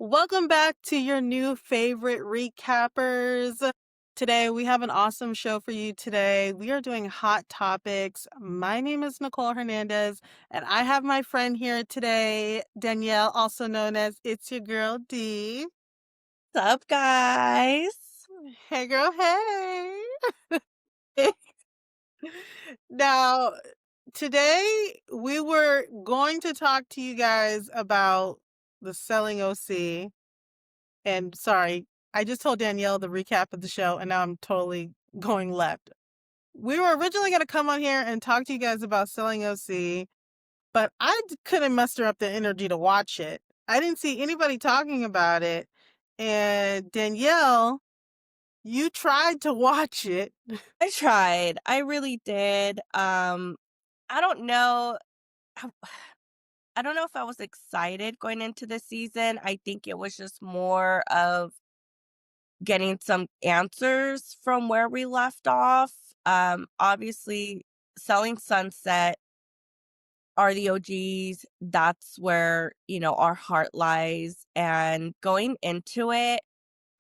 Welcome back to your new favorite recappers. Today, we have an awesome show for you today. We are doing hot topics. My name is Nicole Hernandez, and I have my friend here today, Danielle, also known as It's Your Girl D. What's up, guys? Hey, girl, hey. Now, today we were going to talk to you guys about the Selling OC. And sorry, I just told Danielle the recap of the show, and now I'm totally going left. We were originally going to come on here and talk to you guys about Selling OC, but couldn't muster up the energy to watch it. I didn't see anybody talking about it. And Danielle, you tried to watch it. I tried. I really did. I don't know. I I don't know if I was excited going into the season. I think it was just more of getting some answers from where we left off. Obviously, Selling Sunset are the OGs. That's where, our heart lies. And going into it,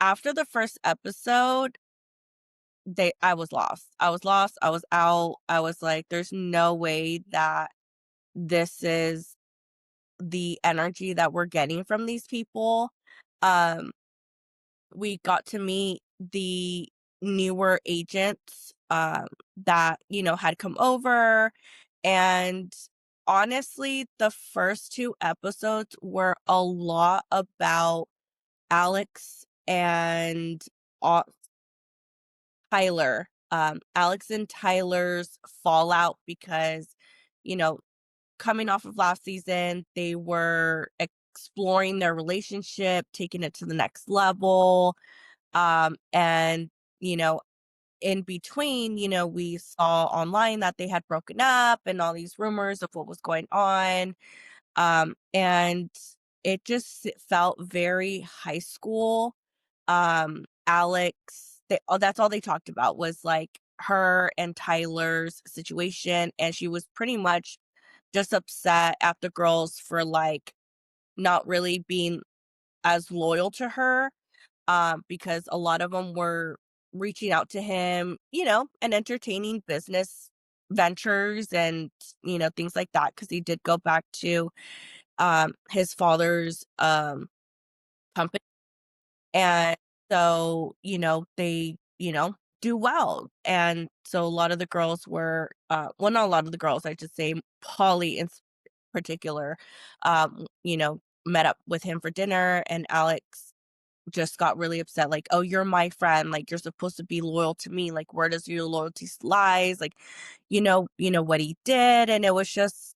after the first episode, I was lost. I was lost, I was out. I was like, "There's no way that this is the energy that we're getting from these people." Um, we got to meet the newer agents, that, had come over, and honestly, the first 2 episodes were a lot about Alex and Alex and Tyler's fallout because, you know, coming off of last season, they were exploring their relationship, taking it to the next level. And, you know, in between, we saw online that they had broken up and all these rumors of what was going on. And it just felt very high school. Alex, that's all they talked about was like her and Tyler's situation. And she was pretty much just upset at the girls for like not really being as loyal to her. Because a lot of them were reaching out to him, and entertaining business ventures and, things like that. Cause he did go back to his father's company. And so, they, do well. And so a lot of the girls were, well, not a lot of the girls, I should say, Polly in particular, met up with him for dinner, and Alex just got really upset, like, "Oh, you're my friend, like, you're supposed to be loyal to me, like, where does your loyalty lies?" Like, you know what he did, and it was just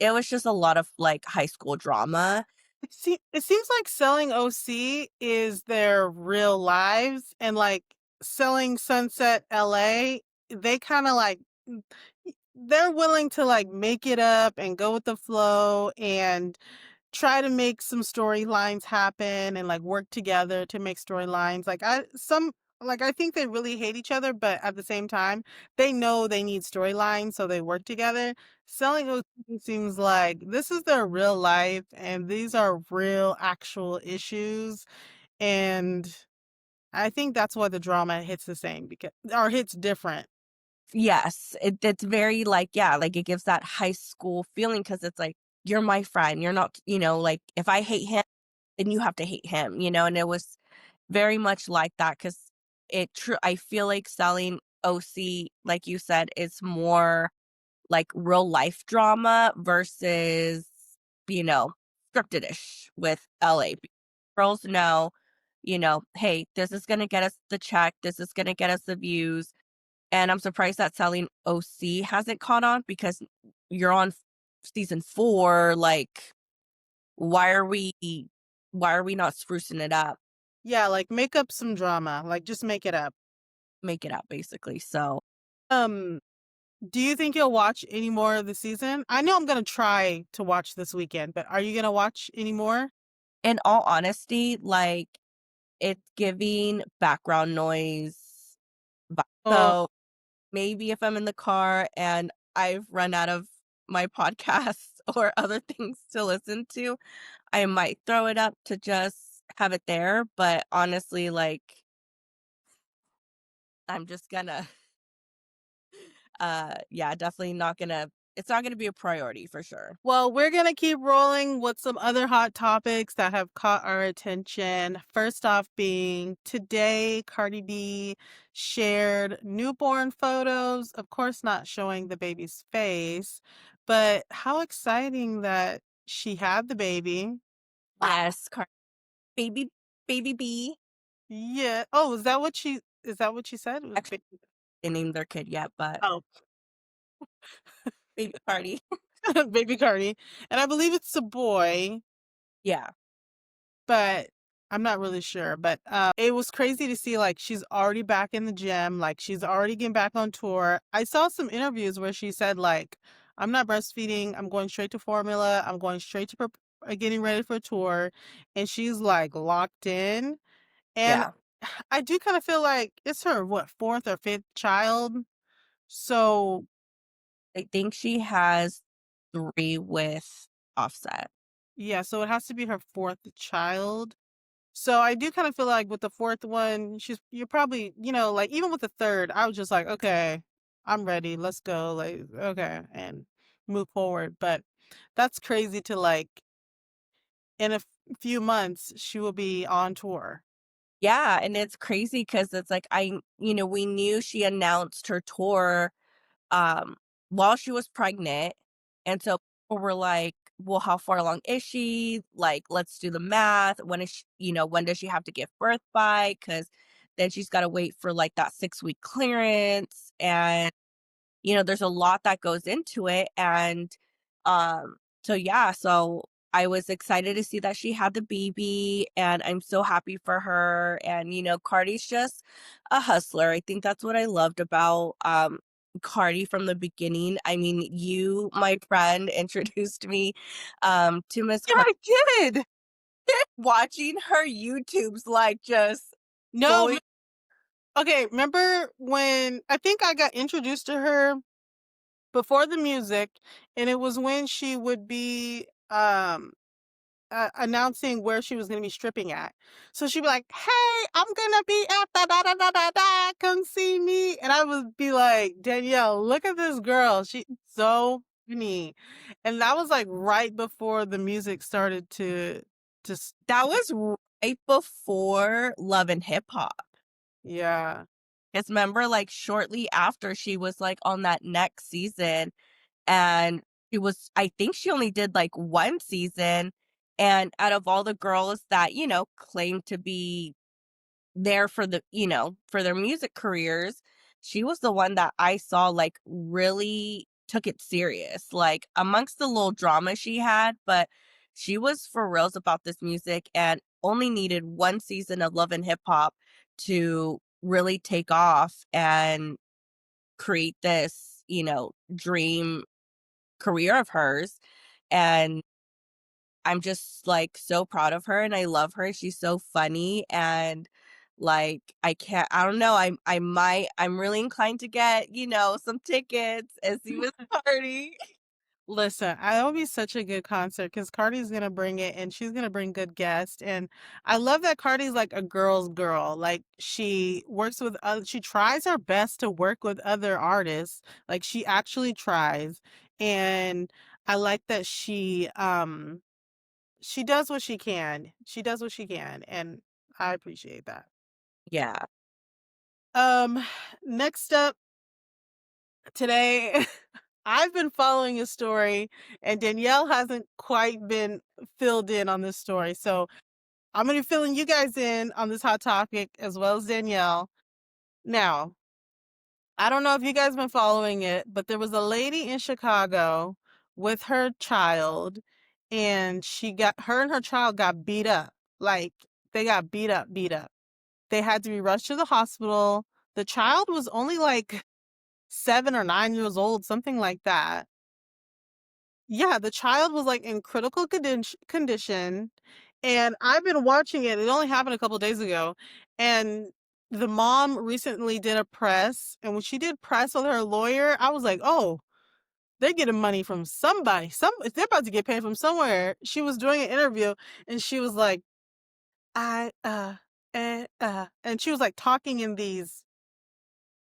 a lot of, like, high school drama. It seems like Selling OC is their real lives, and like Selling Sunset LA, they kind of like they're willing to like make it up and go with the flow and try to make some storylines happen and like work together to make storylines. I think they really hate each other, but at the same time, they know they need storylines, so they work together. Selling OC seems like this is their real life and these are real actual issues. And I think that's why the drama hits the same because or hits different. Yes, it's very, like, yeah, like, it gives that high school feeling because it's like, "You're my friend, you're not," like, if I hate him, then you have to hate him, and it was very much like that because I feel like Selling OC, like you said, is more like real life drama versus, you know, scripted-ish with LA. Girls know, "Hey, this is gonna get us the check, this is gonna get us the views," and I'm surprised that Selling OC hasn't caught on because you're on season 4, like, why are we why are we not sprucing it up? Yeah, like make up some drama. Like just make it up. Make it up, basically, so Um Do you think you'll watch any more of the season? I know I'm gonna try to watch this weekend, but are you gonna watch any more? in all honesty, like, it's giving background noise vi Oh, so maybe if I'm in the car and I've run out of my podcasts or other things to listen to, I might throw it up to just have it there, but honestly, like, I'm just gonna yeah, definitely not gonna it's not gonna be a priority for sure. Well, we're going to keep rolling with some other hot topics that have caught our attention. First off, being today, Cardi B shared newborn photos, of course, not showing the baby's face, but how exciting that she had the baby. Yes, baby baby B. Yeah. Oh, is that what she said? It was Actually, they named their kid yet, but oh, baby party. baby Cardi. And I believe it's a boy. Yeah, But I'm not really sure. But it was crazy to see like she's already back in the gym, like she's already getting back on tour. I saw some interviews where she said like, "I'm not breastfeeding. I'm going straight to formula. I'm going straight to getting ready for tour," and she's like locked in. And yeah. I do kind of feel like it's her what fourth or fifth child. So I think she has 3 with Offset. yeah, so it has to be her fourth child. So I do kind of feel like with the fourth one, you're probably, like even with the third, I was just like, okay, I'm ready. Let's go. Like, okay, and move forward. But that's crazy to like in a few months she will be on tour. Yeah, and it's crazy because it's like we knew she announced her tour, um, while she was pregnant, and so people were like, "Well, how far along is she? Like, let's do the math. When does she have to give birth by? Because then she's gotta wait for, like, that 6-week clearance, and there's a lot that goes into it, and, so yeah, so I was excited to see that she had the baby, and I'm so happy for her, and, Cardi's just a hustler. I think that's what I loved about, Cardi from the beginning. I mean, you, my friend, introduced me, to Miss Yeah, Cardi. I did. Watching her YouTubes, like, just No, going okay. Remember when I think I got introduced to her before the music, and it was when she would be announcing where she was gonna be stripping at. So she'd be like, "Hey, I'm gonna be at da da da da da da. Come see me." And I would be like, "Danielle, look at this girl. She's so funny." And that was like right before the music started to just that was right before Love and Hip Hop. yeah. 'Cause remember, like, shortly after she was, like, on that next season, and I think she only did, like, 1 season, and out of all the girls that, claimed to be there for their music careers, she was the one that I saw, like, really took it serious, like, amongst the little drama she had, but she was for reals about this music and only needed 1 season of Love and Hip Hop to really take off and create this, dream career of hers, and I'm just, like, so proud of her, and I love her, she's so funny, and, like, I don't know, I'm really inclined to get, some tickets and see Miss Party. Listen, it'll be such a good concert because Cardi's gonna bring it and she's gonna bring good guests. And I love that Cardi's like a girl's girl. Like she works with other, she tries her best to work with other artists. Like she actually tries. And I like that she does what she can. She does what she can. And I appreciate that. Yeah. Um, next up today, I've been following a story, and Danielle hasn't quite been filled in on this story. So I'm going to be filling you guys in on this hot topic as well as Danielle. Now, I don't know if you guys been following it, but there was a lady in Chicago with her child, and her and her child got beat up. Like they got beat up, beat up. They had to be rushed to the hospital. The child was only like 7 or 9 years old, something like that. Yeah, the child was, like, in critical condition, and I've been watching it. It only happened a couple days ago, and the mom recently did a press, and when she did press with her lawyer, I was like, "Oh, they're getting money from somebody. They're about to get paid from somewhere." She was doing an interview, and she was like, and she was, like, talking in these,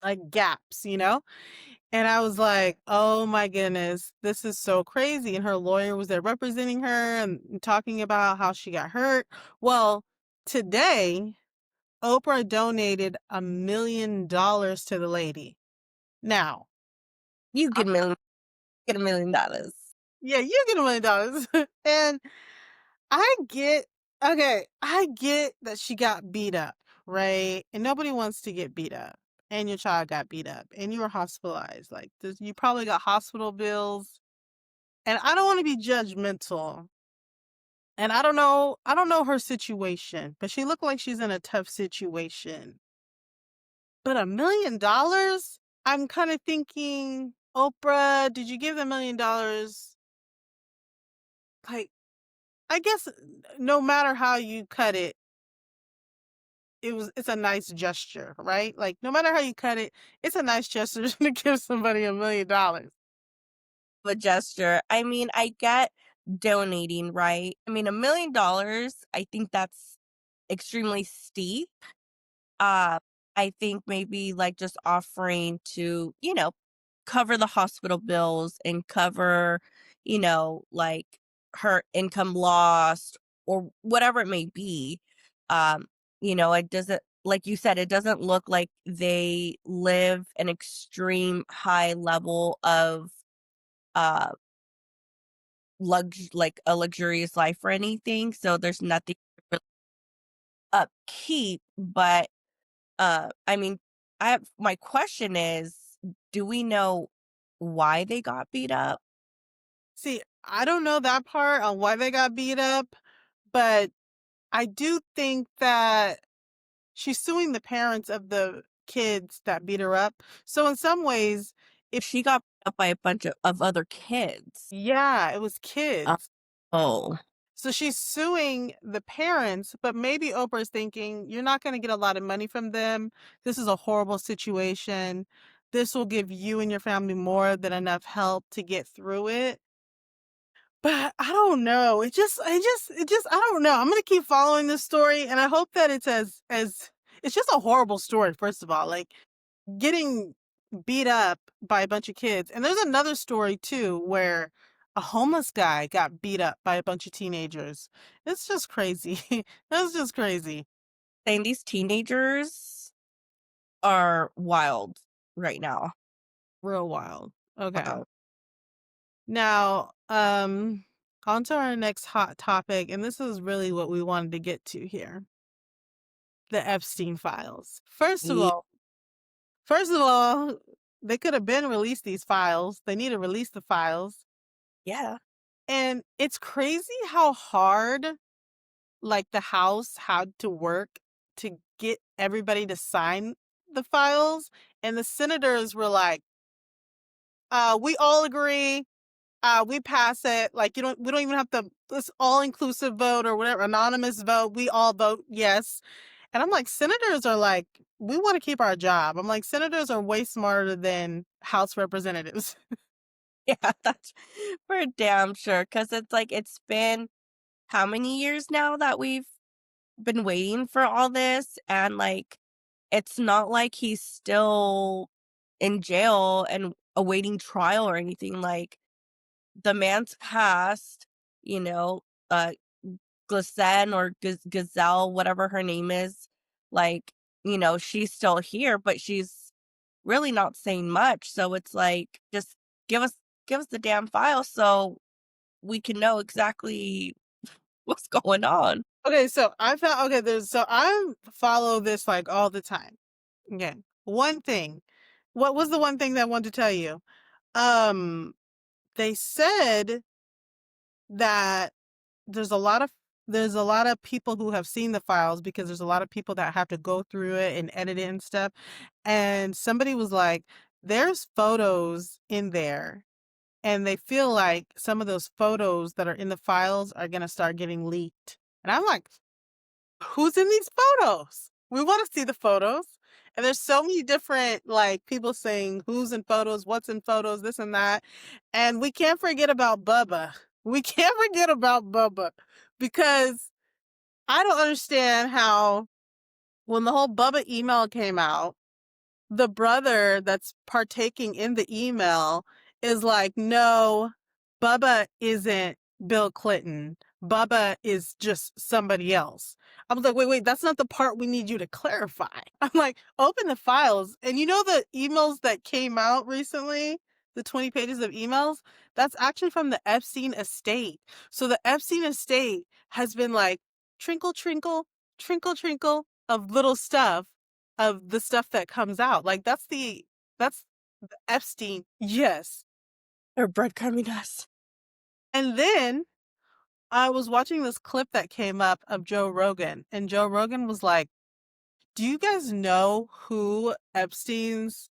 like, gaps, you know? And I was like, "Oh my goodness, this is so crazy." And her lawyer was there representing her and talking about how she got hurt. Well, today, Oprah donated $1 million to the lady. Now, You I get $1 million. yeah, you get $1 million. And I get okay, I get that she got beat up, right? And nobody wants to get beat up. And your child got beat up and you were hospitalized. Like this, you probably got hospital bills. And I don't want to be judgmental. And I don't know her situation, but she looked like she's in a tough situation. But $1 million? I'm kind of thinking, Oprah, did you give the $1 million? Like, I guess no matter how you cut it, it's a nice gesture, right? Like no matter how you cut it, it's a nice gesture to give somebody $1 million. A gesture. I mean, I get donating, right? I mean, $1 million, I think that's extremely steep. Uh, I think maybe like just offering to, cover the hospital bills and cover, like her income lost or whatever it may be. Um, it doesn't, like you said, it doesn't look like they live an extreme high level of uh like a luxurious life or anything. So there's nothing really upkeep, but I mean, my question is, do we know why they got beat up? See, I don't know that part on why they got beat up, but I do think that she's suing the parents of the kids that beat her up. So in some ways, if She got beat up by a bunch of other kids. yeah, it was Uh, kids. oh, So she's suing the parents, but maybe Oprah's thinking, you're not going to get a lot of money from them. This is a horrible situation. This will give you and your family more than enough help to get through it. But I don't know. I don't know. I'm gonna keep following this story, and I hope that it's as it's just a horrible story. First of all, like getting beat up by a bunch of kids, and there's another story too where a homeless guy got beat up by a bunch of teenagers. It's just crazy. That's just crazy. saying these teenagers are wild right now. Real wild. Okay. Wow. Now, on to our next hot topic, and this is really what we wanted to get to here. The Epstein files. Ye- First of all, they could have been released these files. They need to release the files. Yeah. And it's crazy how hard like the House had to work to get everybody to sign the files. And the senators were like, we all agree, we pass it. Like we don't even have to this all inclusive vote or whatever, anonymous vote. We all vote yes. And I'm like, senators are like, we want to keep our job. I'm like, senators are way smarter than House representatives. Yeah, that's for damn sure. Cause it's like, it's been how many years now that we've been waiting for all this? And like, it's not like he's still in jail and awaiting trial or anything. Like, the man's passed, you know, uh, Glissan or Gazelle, whatever her name is, like, she's still here, but she's really not saying much. So it's like, just give us give us the damn file so we can know exactly what's going on. Okay, so I found okay, there's so I follow this like all the time. Okay. One thing. What was the one thing that I wanted to tell you? Um, they said that there's a lot of there's a lot of people who have seen the files because there's a lot of people that have to go through it and edit it and stuff. And somebody was like, there's photos in there, and they feel like some of those photos that are in the files are gonna start getting leaked. And I'm like, who's in these photos? We want to see the photos. And there's so many different like people saying who's in photos, what's in photos, this and that. And we can't forget about Bubba. We can't forget about Bubba because I don't understand how when the whole Bubba email came out, the brother that's partaking in the email is like, "No, Bubba isn't Bill Clinton. Bubba is just somebody else." I was like, "Wait, that's not the part we need you to clarify." I'm like, "Open the files." And you know the emails that came out recently, the 20 pages of emails, that's actually from the Epstein estate. So the Epstein estate has been like, trinkle, trinkle, trinkle, trinkle of little stuff of the stuff that comes out. Like that's the Epstein. Yes. They're breadcrumbing us. And then I was watching this clip that came up of Joe Rogan, and Joe Rogan was like, "Do you guys know who Epstein's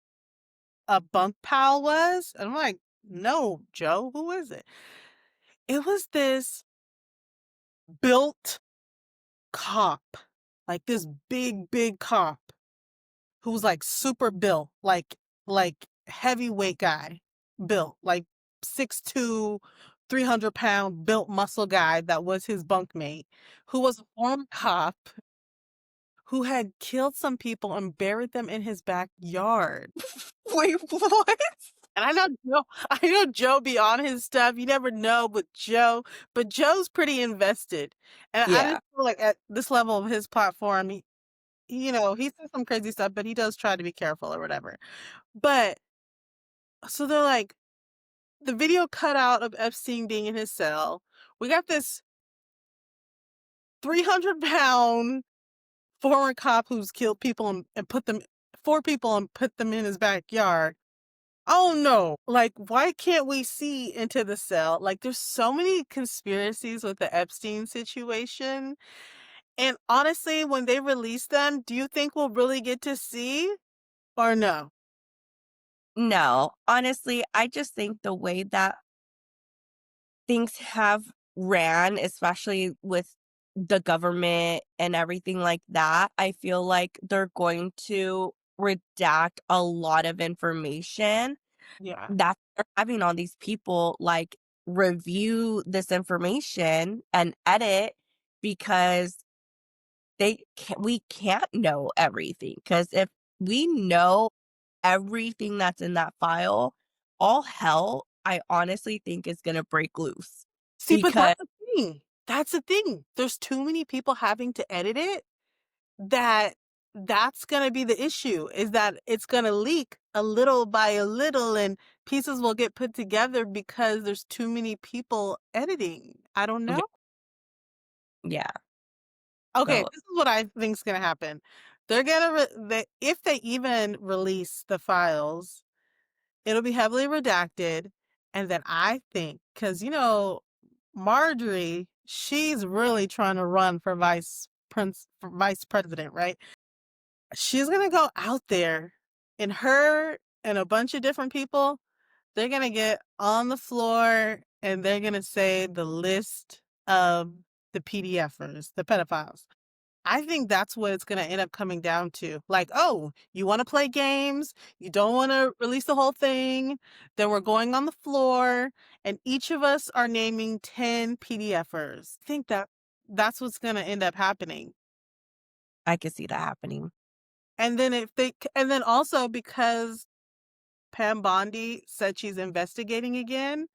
bunk pal was?" And I'm like, "No, Joe, who is it?" It was this built cop, like this big cop who was like super built, like heavyweight guy built, like 6'2", 300-pound built muscle guy that was his bunkmate, who was a former cop who had killed some people and buried them in his backyard. Wait, what? And I know Joe, I know Joe be on his stuff. You never know, but Joe's pretty invested. And I Yeah. just feel like at this level of his platform, he says some crazy stuff, but he does try to be careful or whatever. But so they're like, the video cut out of Epstein being in his cell. We got this 300-pound former cop who's killed people and put them, four people and put them in his backyard. Oh no. Like, why can't we see into the cell? Like, there's so many conspiracies with the Epstein situation. And honestly, when they release them, do you think we'll really get to see or no? No, honestly, I just think the way that things have ran, especially with the government and everything like that, I feel like they're going to redact a lot of information Yeah. that they're having all these people like review this information and edit because we can't know everything. Because if we know everything that's in that file, all hell, I honestly think is gonna break loose See, but because that's the thing. That's the thing. There's too many people having to edit it that that's going to be the issue, is that it's going to leak a little by a little and pieces will get put together because there's too many people editing. I don't yeah, know. yeah, Okay, so this is what I think is going to happen. They're going to if they even release the files, it'll be heavily redacted, and then I think cuz Marjorie, she's really trying to run for vice president, right? She's gonna go out there, and her and a bunch of different people, they're gonna get on the floor and they're gonna say the list of the PDFers, the pedophiles. I think that's what it's gonna end up coming down to. Like, oh, you wanna play games, you don't wanna release the whole thing, then we're going on the floor, and each of us are naming 10 PDFers. I think that's what's gonna end up happening. I could see that happening. And then and then also because Pam Bondi said she's investigating again,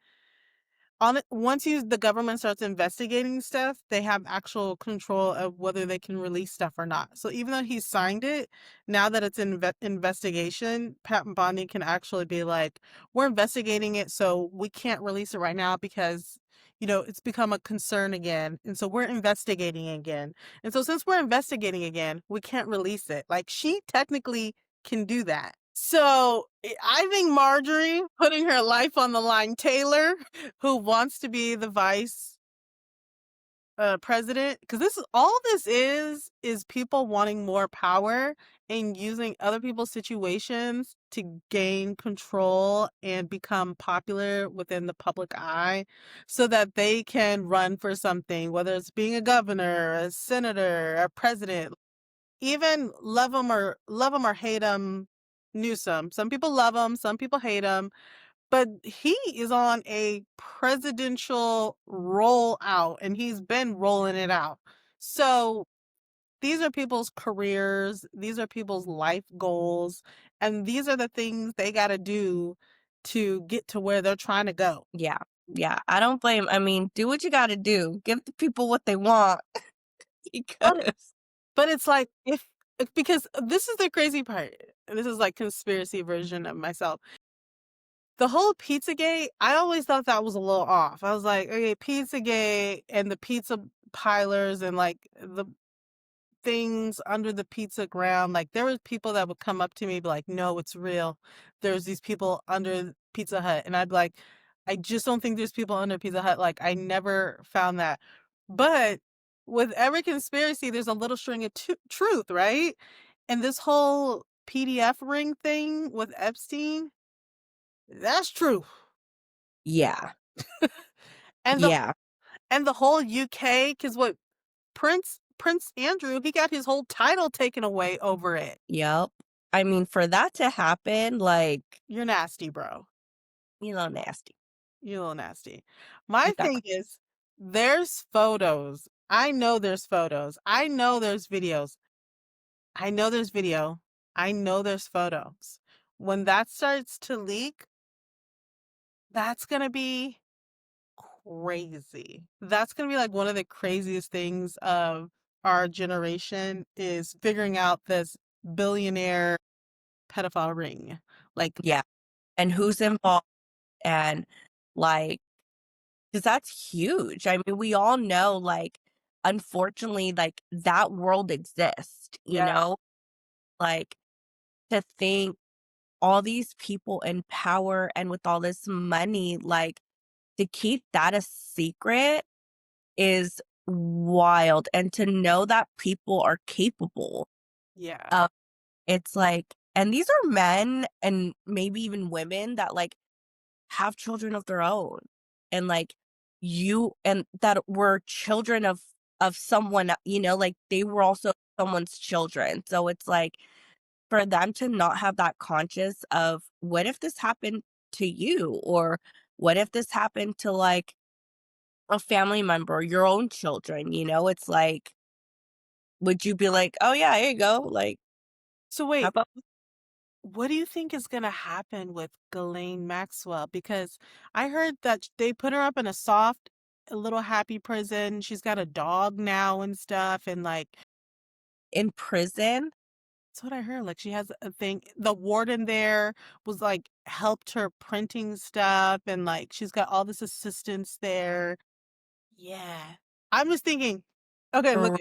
once the government starts investigating stuff, they have actual control of whether they can release stuff or not. So even though he signed it, now that it's in investigation, Pat Bondi can actually be like, "We're investigating it, so we can't release it right now because it's become a concern again, and so we're investigating again. And so since we're investigating again, we can't release it." Like she technically can do that. So I think Marjorie putting her life on the line, Taylor, who wants to be the vice president, because this is people wanting more power and using other people's situations to gain control and become popular within the public eye so that they can run for something, whether it's being a governor, a senator, a president, even love him or hate him, Newsom. Some people love him, some people hate him, but he is on a presidential rollout and he's been rolling it out. So these are people's careers, these are people's life goals, and these are the things they got to do to get to where they're trying to go. Yeah. Yeah. I don't blame I mean, do what you gotta do. Give the people what they want But because but it's like if because this is the crazy part. And this is like conspiracy version of myself. The whole Pizzagate, I always thought that was a little off. I was like, okay, Pizzagate and the pizza pilers and like the things under the pizza ground. Like there was people that would come up to me and be like, no, it's real. There's these people under Pizza Hut. And I'd be like, I just don't think there's people under Pizza Hut. Like I never found that. But with every conspiracy, there's a little string of truth, right? And this whole PDF ring thing with Epstein, that's true. yeah. And the Yeah. and the whole UK, because what Prince Andrew, he got his whole title taken away over it. Yep. I mean, for that to happen, like, You're nasty, bro. nasty. You're a little nasty. My Like that. thing is, there's photos. I know there's photos. I know there's videos. I know there's video. I know there's photos. When that starts to leak, that's gonna be crazy. That's gonna be like one of the craziest things of our generation is figuring out this billionaire pedophile ring. Like, Yeah. And who's involved and, like, because that's huge. I mean, we all know, like, unfortunately, like, that world exists, you yeah, know? Like, to think all these people in power and with all this money, like, to keep that a secret is wild, and to know that people are capable yeah, of it's like and these are men and maybe even women that, like, have children of their own, and, like, you and that were children of someone, like, they were also someone's children, so it's like, for them to not have that conscious of, "What if this happened to you?" Or, "What if this happened to, like, a family member, your own children?" It's like, would you be like, "Oh, yeah, here you go," like, so "How wait, about" what do you think is gonna happen with Ghislaine Maxwell? Because I heard that they put her up in a little happy prison. She's got a dog now and stuff, and like in prison? that's what I heard. Like she has a thing. The warden there was like helped her printing stuff, and like she's got all this assistance there. Yeah, I'm just thinking. Okay, look, R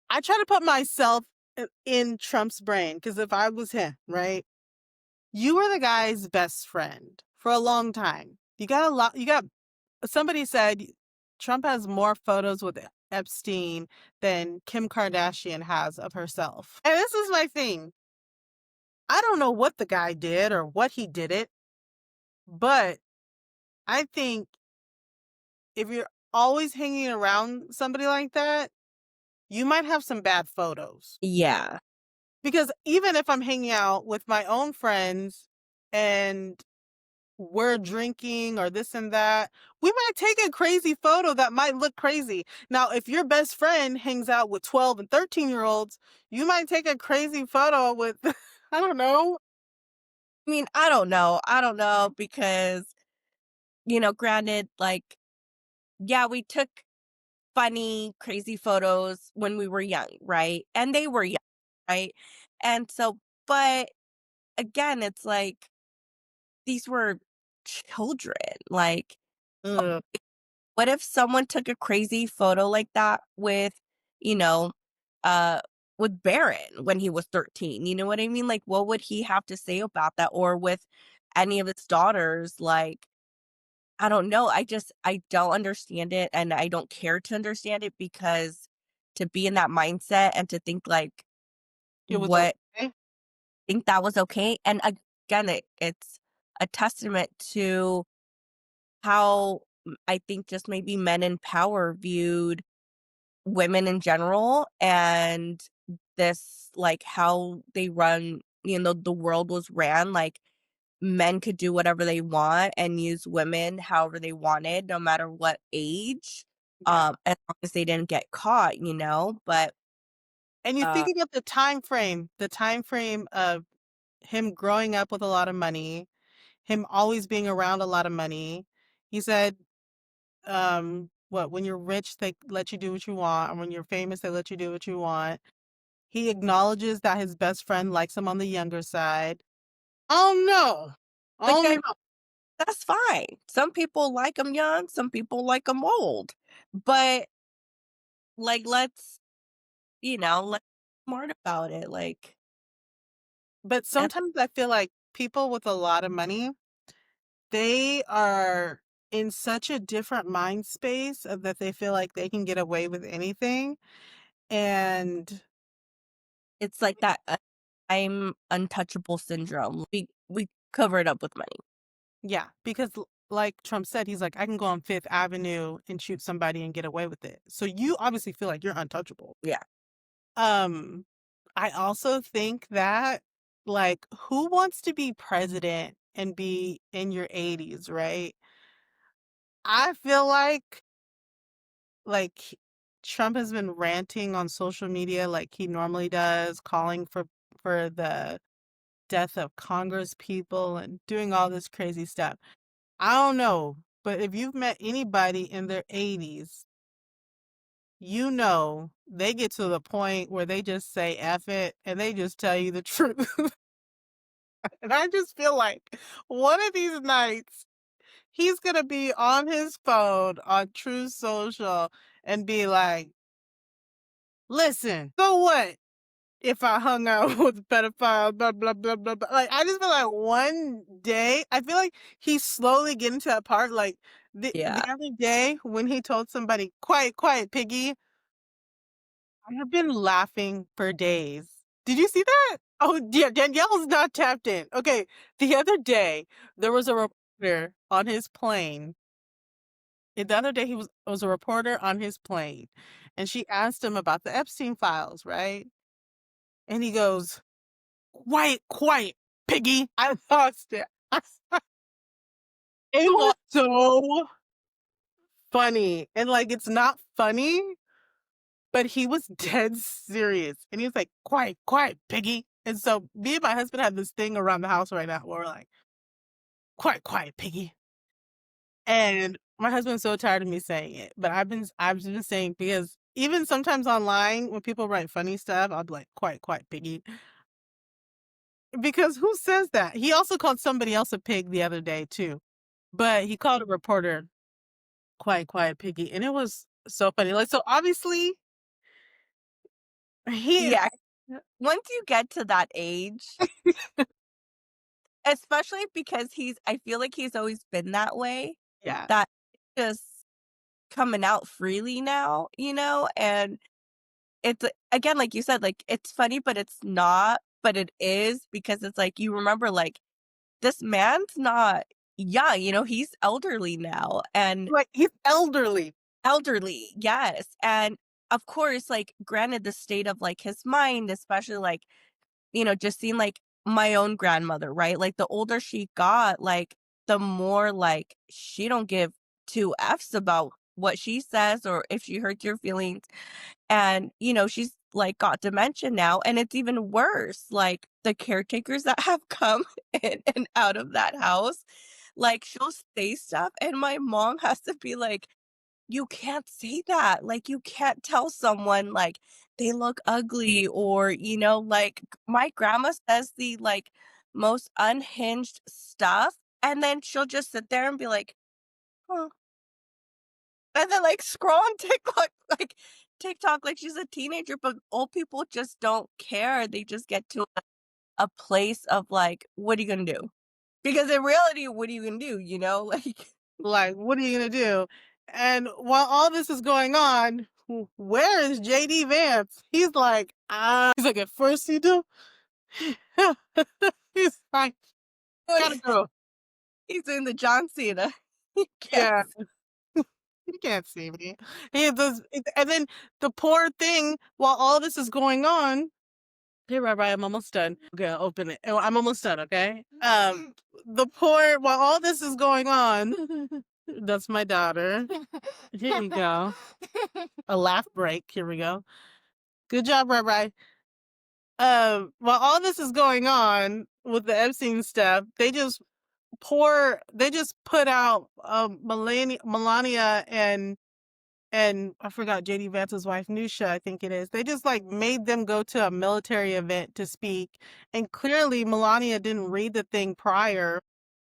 I try to put myself in Trump's brain because if I was him, right? You were the guy's best friend for a long time. You got a lot. You got somebody said Trump has more photos with Epstein than Kim Kardashian has of herself. And this is my thing. I don't know what the guy did or what he did it, but I think if you're always hanging around somebody like that, you might have some bad photos. Yeah. Because even if I'm hanging out with my own friends and we're drinking or this and that, we might take a crazy photo that might look crazy. Now, if your best friend hangs out with 12 and 13-year-olds, you might take a crazy photo with, I don't know. I mean, I don't know because, granted, like, yeah, we took funny, crazy photos when we were young, right? And they were young, right? And so but again, it's like these were children, like, Ugh. what if someone took a crazy photo like that you know, uh, with Barron when he was 13? You know what I mean? Like, what would he have to say about that? Or with any of his daughters? Like, I don't know. I don't understand it and I don't care to understand it because to be in that mindset and to think like, It was what okay. think that was okay. And again, it's a testament to how I think just maybe men in power viewed women in general and this like how they run, the world was ran like men could do whatever they want and use women however they wanted no matter what age. Yeah. as long as they didn't get caught, but, And you uh, think about the time frame of him growing up with a lot of money, him always being around a lot of money. He said, what, when you're rich, they let you do what you want, and when you're famous, they let you do what you want. He acknowledges that his best friend likes him on the younger side. Oh no. but Oh guess no. that's fine. Some people like them young, some people like them old, but, like, let's be smart about it, like, But at sometimes I feel like people with a lot of money, they are in such a different mind space of that they feel like they can get away with anything. And it's like that, I'm untouchable syndrome. We cover it up with money. yeah, because like Trump said, he's like, I can go on Fifth Avenue and shoot somebody and get away with it. So you obviously feel like you're untouchable. Yeah. Um, I also think that, like, who wants to be president and be in your 80s, right? I feel like Trump has been ranting on social media like he normally does, calling for the death of Congress people and doing all this crazy stuff. I don't know, but if you've met anybody in their 80s, you know they get to the point where they just say F it and they just tell you the truth. And I just feel like one of these nights he's gonna be on his phone on True Social and be like, listen, so what if I hung out with pedophiles, blah, blah, blah, blah, blah. Like, I just feel like one day, I feel like he's slowly getting to that part. Like, the Yeah. other day when he told somebody, quiet, quiet, piggy, I have been laughing for days. Did you see that? Oh, yeah, Danielle's not tapped in. Okay, the other day, there was a reporter on his plane. The other day, was a reporter on his plane, and she asked him about the Epstein files, right? And he goes, quiet, quiet, piggy. I lost it. It was so funny. And like, it's not funny, but he was dead serious. And he was like, quiet, quiet, piggy. And so me and my husband have this thing around the house right now where we're like, quiet, quiet, piggy. And my husband's so tired of me saying it, but I've been saying because even sometimes online when people write funny stuff, I'll be like, quiet, quiet, piggy. Because who says that? He also called somebody else a pig the other day too. But he called a reporter quiet, quiet, piggy, and it was so funny. Like, so obviously he Yeah. Once you get to that age, especially because I feel like he's always been that way, yeah. that it's just coming out freely now, and it's again, like you said, like, it's funny, but it's not, but it is because it's like, you remember, like, this man's not young, he's elderly now, and Like, he's elderly. elderly, yes, and, of course, like, granted the state of, like, his mind, especially, like, just seeing, like, my own grandmother, right? Like, the older she got, like, the more, like, she don't give 2 Fs about what she says or if she hurts your feelings, and, she's, like, got dementia now, and it's even worse, like, the caretakers that have come in and out of that house, like, she'll say stuff, and my mom has to be like, "You can't say that, like, you can't tell someone, like, they look ugly," or, like, my grandma says the, like, most unhinged stuff, and then she'll just sit there and be like, "Huh," and then, like, scroll on TikTok like she's a teenager, but old people just don't care, they just get to a place of, like, "What are you gonna do?" Because in reality, what are you gonna do, Like, Like, what are you gonna do? And while all this is going on, where is JD Vance? He's like, ah. He's like, at first he do. He's like, gotta go. he's doing the John Cena. Yeah, Yes. you can't see me. He does, and then the poor thing, while all this is going on, hey, Rabbi, I'm almost done. Okay, I'll open it. Oh, I'm almost done, okay? The poor while all this is going on, That's my daughter. Here you go. A laugh break. Here we go. Good job, Bri. While all this is going on with the Epstein stuff, they just put out Melania and I forgot JD Vance's wife, Nusha, I think it is. They just like made them go to a military event to speak. And clearly Melania didn't read the thing prior.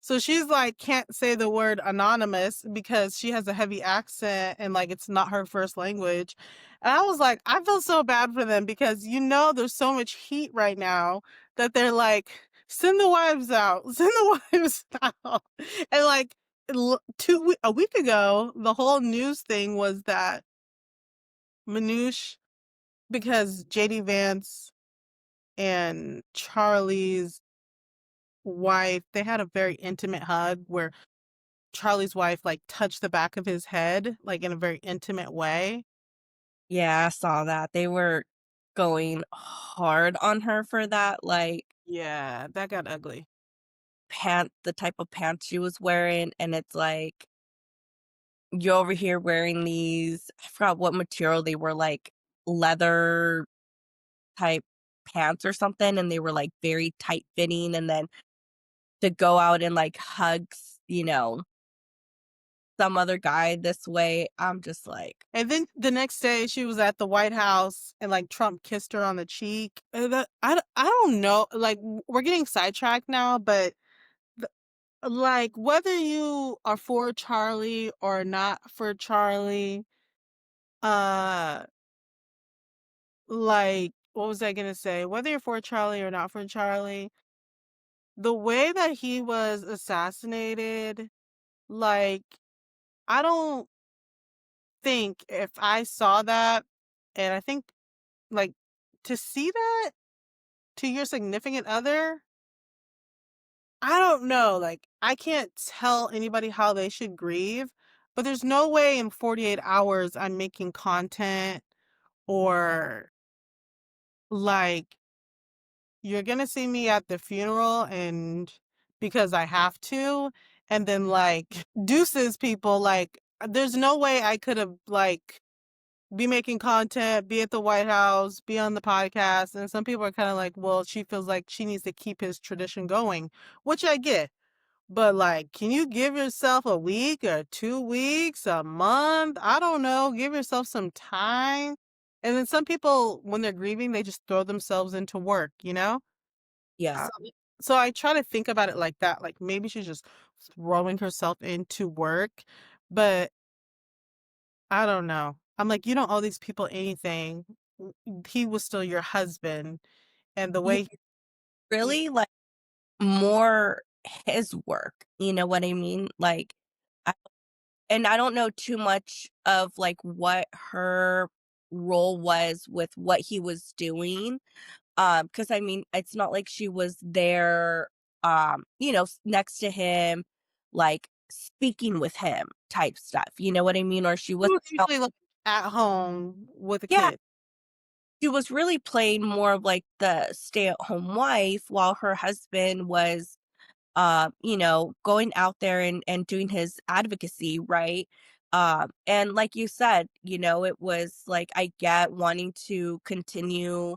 So she's like, can't say the word anonymous because she has a heavy accent and like it's not her first language. And I was like, I feel so bad for them because there's so much heat right now that they're like, send the wives out, send the wives out. And like a week ago, the whole news thing was that Manouche, because JD Vance and Charlie's wife, they had a very intimate hug where Charlie's wife like touched the back of his head like in a very intimate way. Yeah, I saw that. They were going hard on her for that, like, Yeah, that got ugly. the type of pants she was wearing, and it's like, you're over here wearing these I forgot what material they were, like, leather type pants or something, and they were, like, very tight fitting, and then to go out and, like, hugs, some other guy this way, I'm just like, And then the next day she was at the White House and like Trump kissed her on the cheek. I don't know. Like we're getting sidetracked now, but like whether you are for Charlie or not for Charlie, uh like what was I gonna say? Whether you're for Charlie or not for Charlie, the way that he was assassinated, like I don't think if I saw that and I think like to see that to your significant other, I don't know. Like, I can't tell anybody how they should grieve, but there's no way in 48 hours I'm making content or like you're gonna see me at the funeral and because I have to, and then like deuces people, like there's no way I could have like be making content, be at the White House, be on the podcast. And some people are kind of like, well, she feels like she needs to keep his tradition going, which I get. But like, can you give yourself a week or 2 weeks, a month? I don't know. Give yourself some time. And then some people, when they're grieving, they just throw themselves into work, you know? yeah. So, so I try to think about it like that. Like maybe she's just throwing herself into work. But I don't know. I'm like, you don't owe these people anything. He was still your husband, and the Yeah, way he, really, like, more his work, you know what I mean? Like, I and I don't know too much of, like, what her role was with what he was doing, because I mean, it's not like she was there, next to him, like, speaking with him type stuff, you know what I mean? Or she he was was out. usually like at home with a Yeah, kid. she was really playing more of, like, the stay-at-home wife while her husband was going out there and doing his advocacy, right? And like you said, it was like I get wanting to continue,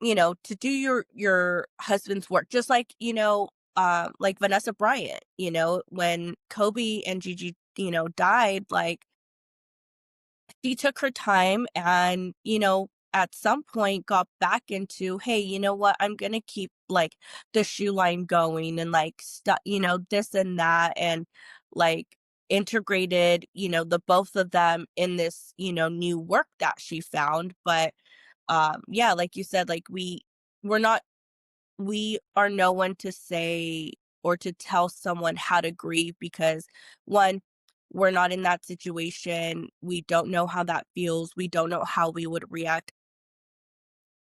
to do your husband's work, just like Vanessa Bryant, when Kobe and Gigi, died, like she took her time and, at some point got back into, hey, you know what? I'm going to keep like the shoe line going and like stuff, this and that. And like integrated, the both of them in this, new work that she found. But yeah, like you said, like we're not we are no one to say or to tell someone how to grieve because one, we're not in that situation. We don't know how that feels. We don't know how we would react.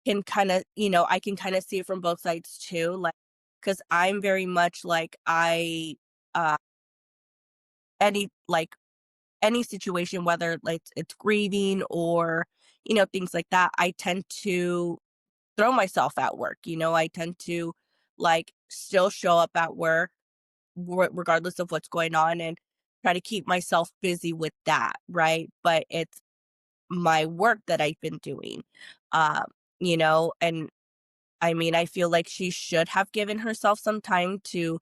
I can kind of see it from both sides too. Like, because I'm very much like uh, any, like, any situation, whether like it's grieving or, things like that, I tend to throw myself at work. I tend to like still show up at work regardless of what's going on. And try to keep myself busy with that, right? But it's my work that I've been doing, um, and I mean, I feel like she should have given herself some time to,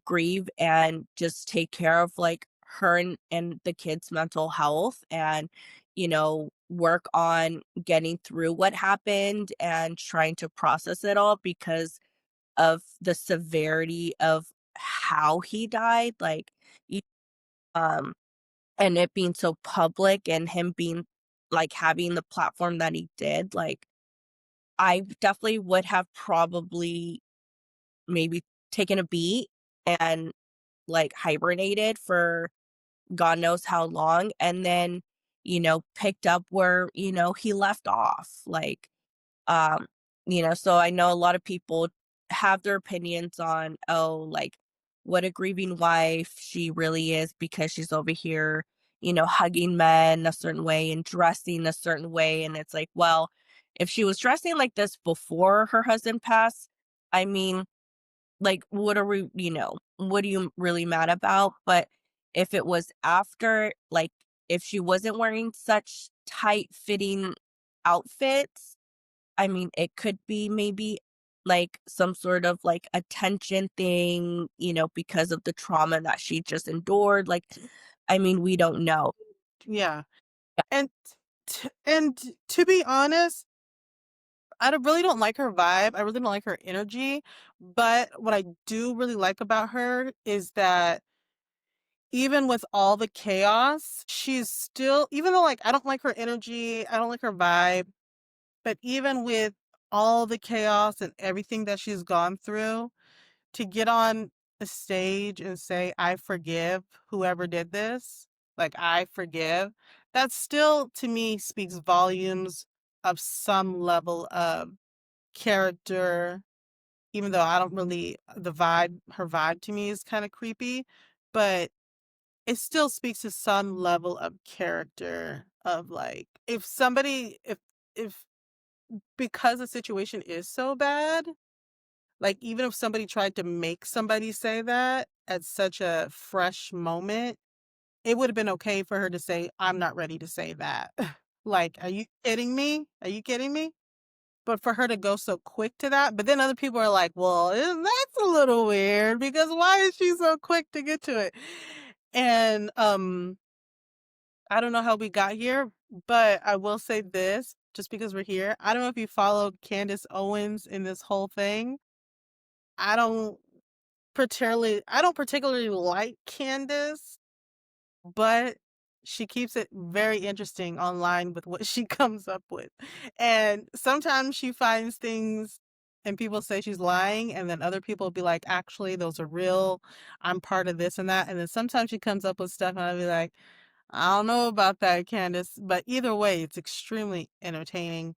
grieve and just take care of like her and the kids' mental health and, work on getting through what happened and trying to process it all because of the severity of how he died. Like, you, um, and it being so public and him being like having the platform that he did, like, I definitely would have probably maybe taken a beat and, like, hibernated for God knows how long, and then, picked up where, he left off, like, um, so I know a lot of people have their opinions on, oh, like, what a grieving wife she really is because she's over here, hugging men a certain way and dressing a certain way. And it's like, well, if she was dressing like this before her husband passed, I mean, like, what are you really mad about? But if it was after, like, if she wasn't wearing such tight fitting outfits, I mean, it could be maybe like some sort of like attention thing, because of the trauma that she just endured. Like, I mean, we don't know. Yeah. And and to be honest, really don't like her vibe. I really don't like her energy. But what I do really like about her is that even with all the chaos, she's still, even though like I don't like her energy, I don't like her vibe, but even with all the chaos and everything that she's gone through, to get on the stage and say, I forgive whoever did this, like I forgive, that still to me speaks volumes of some level of character, even though I don't really, her vibe to me is kind of creepy, but it still speaks to some level of character of like, if because the situation is so bad, like even if somebody tried to make somebody say that at such a fresh moment, it would have been okay for her to say, I'm not ready to say that. Like, are you kidding me? Are you kidding me? But for her to go so quick to that, but then other people are like, well, that's a little weird because why is she so quick to get to it? And I don't know how we got here, but I will say this just because we're here. I don't know if you followed Candace Owens in this whole thing. I don't I don't particularly like Candace, but she keeps it very interesting online with what she comes up with. And sometimes she finds things and people say she's lying, and then other people will be like, actually, those are real. I'm part of this and that. And then sometimes she comes up with stuff, and I'll be like, I don't know about that, Candace. But either way, it's extremely entertaining.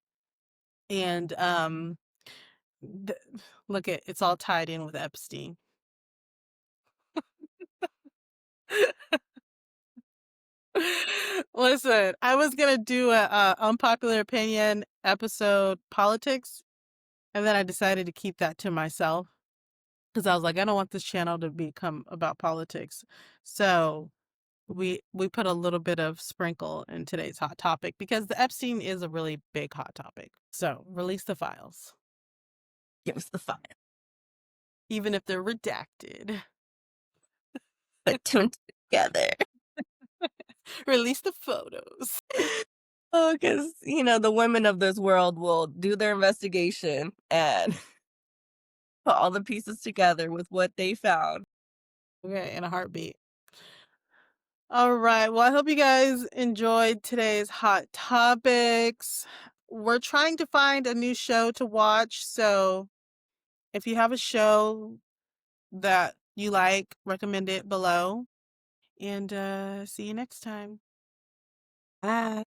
And th- look at it's all tied in with Epstein. Listen, I was gonna do a unpopular opinion episode politics, and then I decided to keep that to myself because I was like, I don't want this channel to become about politics. So we put a little bit of sprinkle in today's hot topic because the Epstein is a really big hot topic. So release the files, Give us the fire. even if they're redacted. Put two and two together. Release the photos. Oh, because, the women of this world will do their investigation and put all the pieces together with what they found. Okay, in a heartbeat. All right. Well, I hope you guys enjoyed today's hot topics. We're trying to find a new show to watch. So if you have a show that you like, recommend it below. And see you next time. Bye.